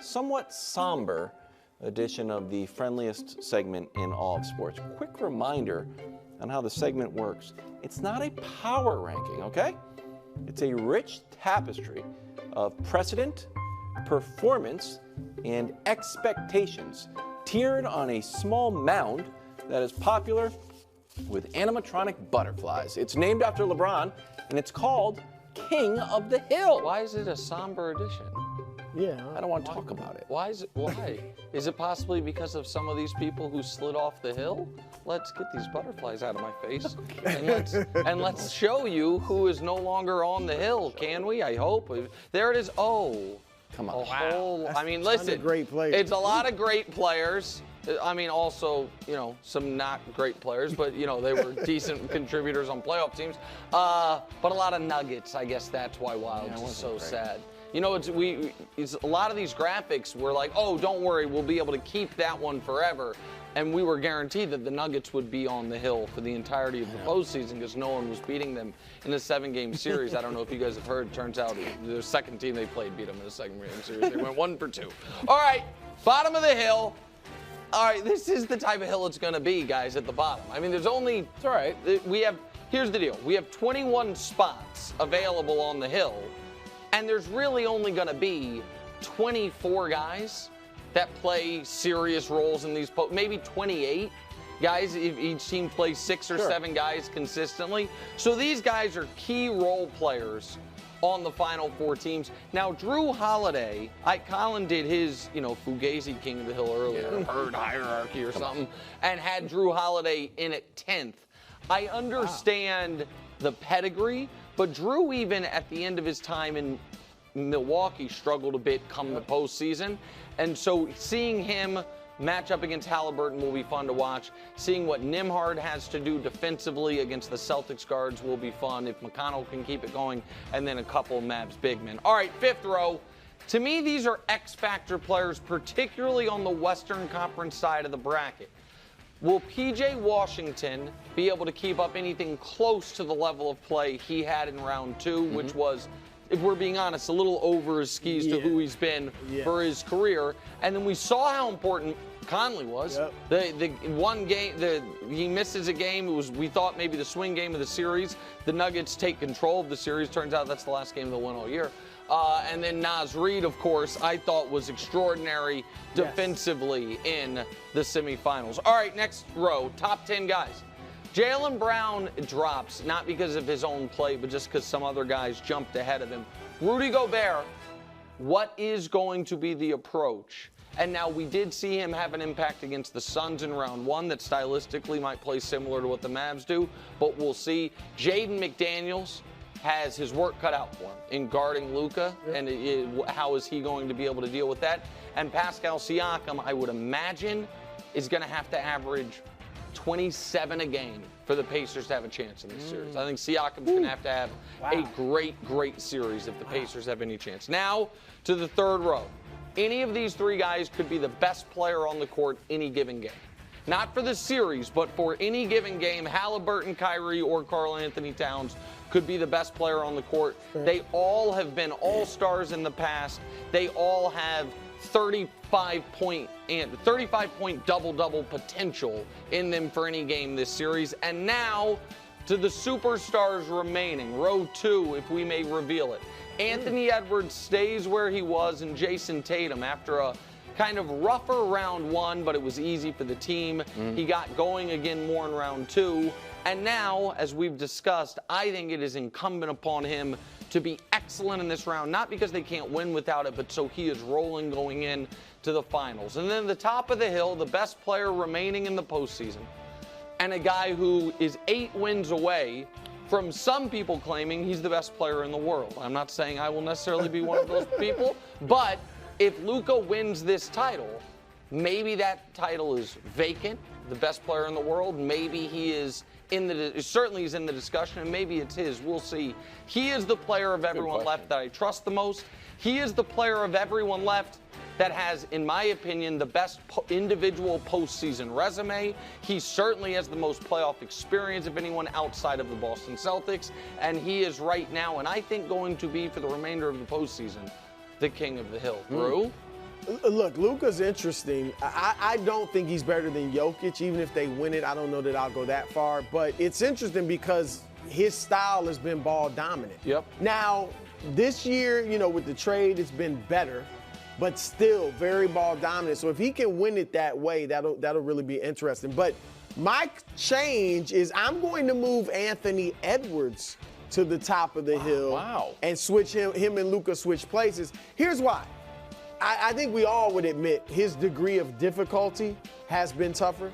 somewhat somber edition of the friendliest segment in all of sports. Quick reminder on how the segment works. It's not a power ranking, okay? It's a rich tapestry of precedent, performance, and expectations tiered on a small mound that is popular with animatronic butterflies. It's named after LeBron, and it's called King of the Hill. Why is it a somber edition? Yeah. I don't want to talk about it. Why? Is it possibly because of some of these people who slid off the hill? Let's get these butterflies out of my face. And let's show you who is no longer on the hill, can we? I hope. There it is. Oh. Come on. Wow. I mean, listen. Great players. It's a lot of great players. I mean, also, some not great players, but, they were decent contributors on playoff teams. But a lot of nuggets. I guess that's why Wild's is so sad. It's a lot of these graphics were like, oh, don't worry, we'll be able to keep that one forever. And we were guaranteed that the Nuggets would be on the hill for the entirety of the postseason because no one was beating them in the 7-game series. I don't know if you guys have heard. Turns out the second team they played beat them in the 7-game series. They went 1 for 2. All right, bottom of the hill. All right, this is the type of hill it's going to be, guys, at the bottom. I mean, there's only, it's all right. Here's the deal. We have 21 spots available on the hill. And there's really only going to be 24 guys that play serious roles in these maybe 28 guys if each team plays 6 or 7 guys consistently. So these guys are key role players on the final 4 teams. Now, Drew Holiday, Colin did his, Fugazi King of the Hill earlier, herd hierarchy or something, and had Drew Holiday in at 10th. I understand the pedigree, but Drew, even at the end of his time in Milwaukee, struggled a bit come the postseason. And so seeing him match up against Halliburton will be fun to watch. Seeing what Nembhard has to do defensively against the Celtics guards will be fun if McConnell can keep it going. And then a couple of Mavs big men. All right, 5th row. To me, these are X-factor players, particularly on the Western Conference side of the bracket. Will P.J. Washington be able to keep up anything close to the level of play he had in round 2, which was, if we're being honest, a little over his skis to who he's been for his career? And then we saw how important Conley was. The one game, he misses a game. It was, we thought, maybe the swing game of the series. The Nuggets take control of the series. Turns out that's the last game they'll win all year. And then Naz Reid, of course, I thought was extraordinary defensively in the semifinals. All right, next row, top 10 guys. Jaylen Brown drops, not because of his own play, but just because some other guys jumped ahead of him. Rudy Gobert, what is going to be the approach? And now we did see him have an impact against the Suns in round 1 that stylistically might play similar to what the Mavs do, but we'll see. Jaden McDaniels has his work cut out for him in guarding Luka, and how is he going to be able to deal with that? And Pascal Siakam, I would imagine, is going to have to average 27 a game for the Pacers to have a chance in this series. I think Siakam's going to have a great series if the Pacers have any chance. Now to the 3rd row. Any of these 3 guys could be the best player on the court any given game. Not for the series, but for any given game, Halliburton, Kyrie, or Karl Anthony Towns could be the best player on the court. They all have been all-stars in the past. They all have 35-point double-double potential in them for any game this series. And now to the superstars remaining, row 2, if we may reveal it. Anthony Edwards stays where he was, and Jason Tatum, after a kind of rougher round 1, but it was easy for the team. He got going again more in round 2. And now, as we've discussed, I think it is incumbent upon him to be excellent in this round, not because they can't win without it, but so he is rolling going in to the finals. And then the top of the hill, the best player remaining in the postseason, and a guy who is 8 wins away from some people claiming he's the best player in the world. I'm not saying I will necessarily be one of those people, but if Luka wins this title, maybe that title is vacant, the best player in the world. Maybe he is certainly he's in the discussion, and maybe it's his. We'll see. He is the player of everyone left that I trust the most. He is the player of everyone left that has, in my opinion, the best individual postseason resume. He certainly has the most playoff experience of anyone outside of the Boston Celtics, and he is right now, and I think going to be for the remainder of the postseason, the king of the hill. Drew? Look, Luka's interesting. I don't think he's better than Jokic. Even if they win it, I don't know that I'll go that far. But it's interesting because his style has been ball dominant. Yep. Now, this year, with the trade, it's been better, but still very ball dominant. So if he can win it that way, that'll really be interesting. But my change is I'm going to move Anthony Edwards to the top of the hill. Wow. And switch him and Luka switch places. Here's why. I think we all would admit his degree of difficulty has been tougher,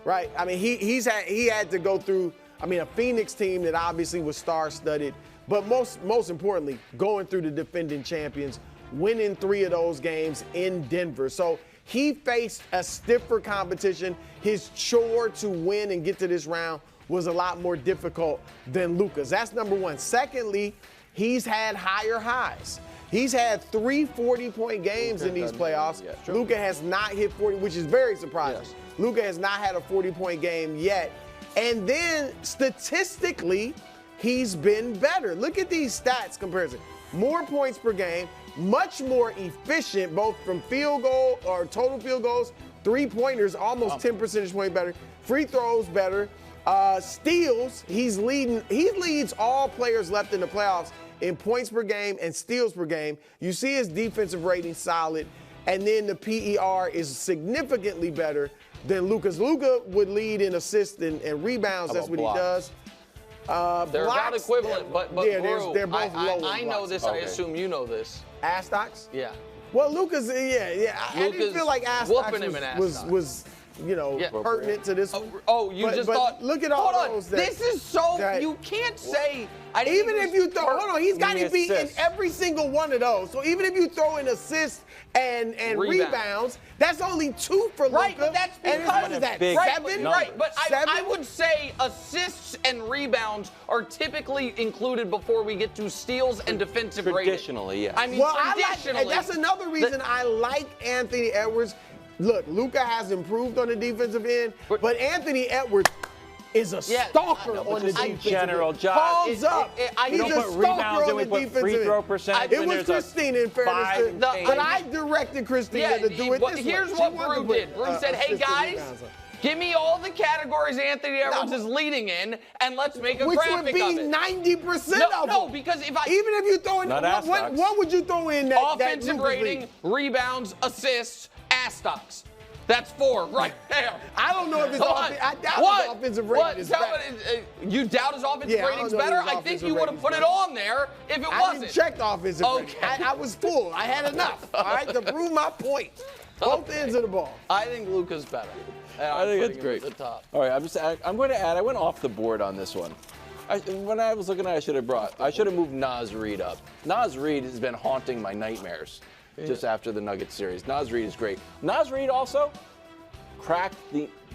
right? I mean, he had to go through, a Phoenix team that obviously was star-studded, but most importantly, going through the defending champions, winning 3 of those games in Denver. So he faced a stiffer competition. His chore to win and get to this round was a lot more difficult than Luka's. That's number one. Secondly, he's had higher highs. He's had 3 40-point games in these playoffs. Yeah, Luka has not hit 40, which is very surprising. Yes. Luka has not had a 40-point game yet. And then statistically, he's been better. Look at these stats comparison. More points per game, much more efficient, both from field goal or total field goals, 3-pointers, almost 10 percentage point better, free throws better, steals, he leads all players left in the playoffs in points per game and steals per game. You see his defensive rating solid, and then the PER is significantly better than Luka's. Luka would lead in assists and rebounds. That's what blocks? he does. They're about equivalent, but yeah, Brew, they're both low. I know this. Okay. I assume you know this. Astocks? Yeah. Well, Luka's, I didn't Luka's feel like whooping him in Astocks was pertinent to this one. You just but thought. Look at all hold on. those. This is so. that- You can't say. Even if you throw, hold on, he's got to be in assists. every single one of those. So even if you throw in assists and rebounds, that's only 2 for Luka. Right, but that's And because what is that, big 7? number. Right, but Seven? I would say assists and rebounds are typically included before we get to steals and defensive rating. Traditionally, yes. I mean, Well, traditionally. and that's another reason I like Anthony Edwards. Look, Luka has improved on the defensive end, but Anthony Edwards is a stalker on the defensive general end. job. Calls up. We He's don't a put stalker rebounds on and we the put defensive free end. throw percentage. It when was there's a Christine, in fairness, 5 and change. but I directed Christine to do it but this here's way. what She wanted Brew to put, did. Brew said, hey, assist and guys, rebounds up. give me all the categories Anthony Edwards is leading in, and let's make a Which graphic would be of it. 90% of No, them. because if I... Even if you throw in, Not what would you throw in that offensive Luka's rating, lead? rebounds, assists, ass stocks. That's 4 right there. I don't know if his I doubt What? his offensive What? rating is Tell better. me, you doubt his offensive Yeah, I rating's don't know better? his I think offensive you would have rating's put it better. on there if it I wasn't. didn't check the offensive rating. Okay. I was full. I had enough, all right, to prove my point. Both ends of the ball. I think Luka's better. And I I'm think putting it's him great. at the top. All right, I'm going to add. I went off the board on this one. When I was looking at it, I should have moved Naz Reid up. Naz Reid has been haunting my nightmares just after the Nuggets series. Naz Reid is great. Naz Reid also cracked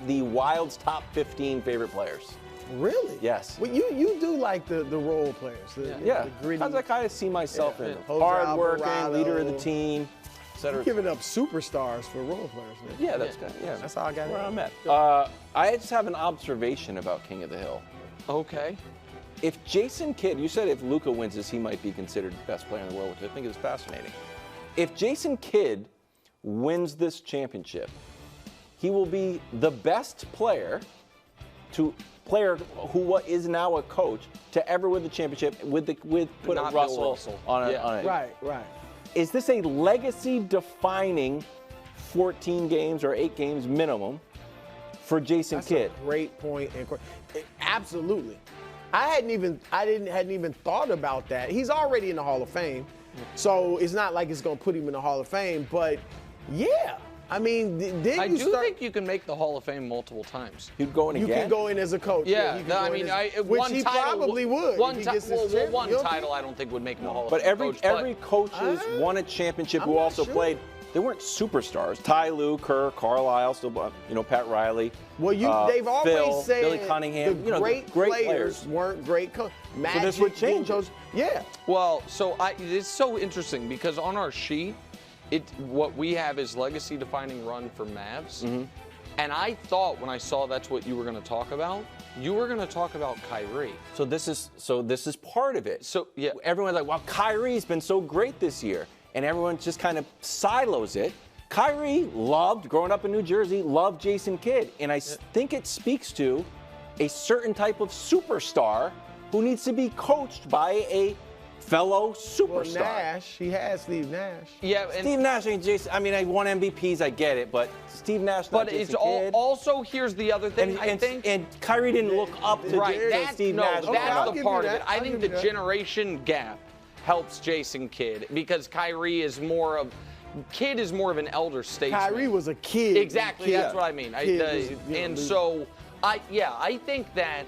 the Wild's top 15 favorite players. Really? Yes. Well, you do like the role players. Yeah, The gritty. I kind of see myself in them. Jose Hard-working, Alvarado. leader of the team, etc. Giving up superstars for role players. Man. Yeah, that's good. Yeah, That's all I got. where I'm at. I just have an observation about King of the Hill. Okay. If Jason Kidd, you said if Luka wins this, he might be considered the best player in the world, which I think is fascinating. If Jason Kidd wins this championship, he will be the best player who is now a coach to ever win the championship with put Not Russell, Bill Russell. on Yeah. it. Right. Is this a legacy-defining 14 games or 8 games minimum for Jason That's Kidd? a great point. Absolutely. I hadn't even thought about that. He's already in the Hall of Fame, so it's not like it's going to put him in the Hall of Fame. But yeah, I mean, I do think you can make the Hall of Fame multiple times. He'd go in you again? can go in as a coach. Yeah, he can no, go I in mean, which one he title probably would. One if he gets his chip. one You don't title, think? I don't think would make him a Hall of But Fame coach. every coach who's won a championship I'm who not also sure. played, they weren't superstars. Ty Lue, Kerr, Carlisle, still, Pat Riley. Well, they've always Phil, said Billy Cunningham, the great players weren't great coaches. So this would change it. Yeah. Well, it's so interesting because on our sheet, what we have is legacy-defining run for Mavs. Mm-hmm. And I thought when I saw that's what you were going to talk about, you were going to talk about Kyrie. So this is part of it. So, yeah. Everyone's like, well, Kyrie's been so great this year. And everyone just kind of silos it. Kyrie growing up in New Jersey, loved Jason Kidd. And I think it speaks to a certain type of superstar who needs to be coached by a fellow superstar. Well, Nash, he has Steve Nash. Yeah, and Steve Nash ain't Jason. I mean, I won MVPs, I get it, but Steve Nash, not but Jason it's Kidd. also here's the other thing. I think and Kyrie didn't look up to Steve Nash. That's the part of it. I I'll think give the you that. generation gap helps Jason Kidd because Kyrie is more of an elder statesman. Kyrie was a kid. Exactly, that's what I mean. I think that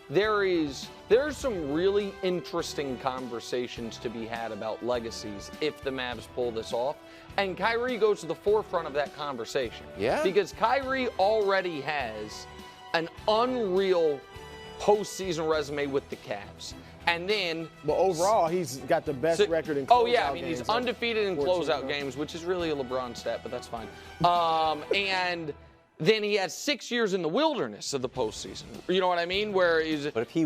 there's some really interesting conversations to be had about legacies if the Mavs pull this off. And Kyrie goes to the forefront of that conversation. Yeah. Because Kyrie already has an unreal postseason resume with the Cavs. And then, But overall, he's got the best record in closeout oh yeah, I mean games. he's undefeated in 14, closeout games, which is really a LeBron stat, but that's fine. And then he has 6 years in the wilderness of the postseason. You know what I mean? But if he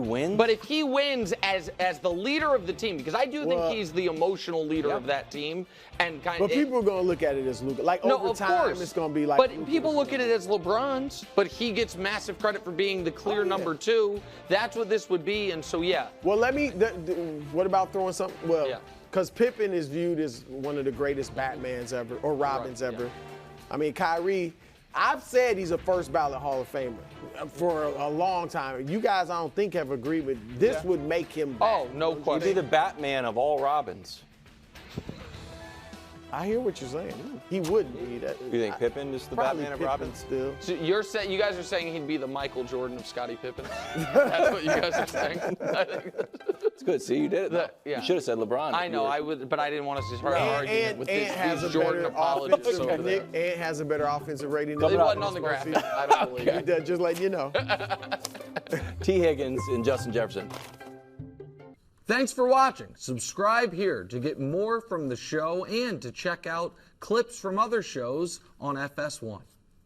wins as the leader of the team, because I do think he's the emotional leader of that team, and But people are going to look at it as Luka. Like, over time, it's going to be like But Luka. people look at it as LeBron's, but he gets massive credit for being the clear number 2. That's what this would be, and so, yeah. Well, what about throwing something? Well, Yeah. because Pippen is viewed as one of the greatest Batmans ever, or Robins ever. yeah. I mean, Kyrie, I've said he's a first ballot Hall of Famer for a long time. You guys, I don't think, have agreed with this. Would make him that. Oh, no question. He'd be the Batman of all Robins. I hear what you're saying. He wouldn't be that. You think Pippen is the Probably Batman of Pippen Robins? still. So you guys are saying he'd be the Michael Jordan of Scottie Pippen? That's what you guys are saying? I think It's good. See, you did it. Though. Yeah. You should have said LeBron. I know, I would, but I didn't want us to start an argument with has these a Jordan better apologists offensive. over there. Ant has a better offensive rating. It than wasn't Robin on the this graphic. season. I don't believe it. Just letting you know. T. Higgins and Justin Jefferson. Thanks for watching. Subscribe here to get more from the show and to check out clips from other shows on FS1.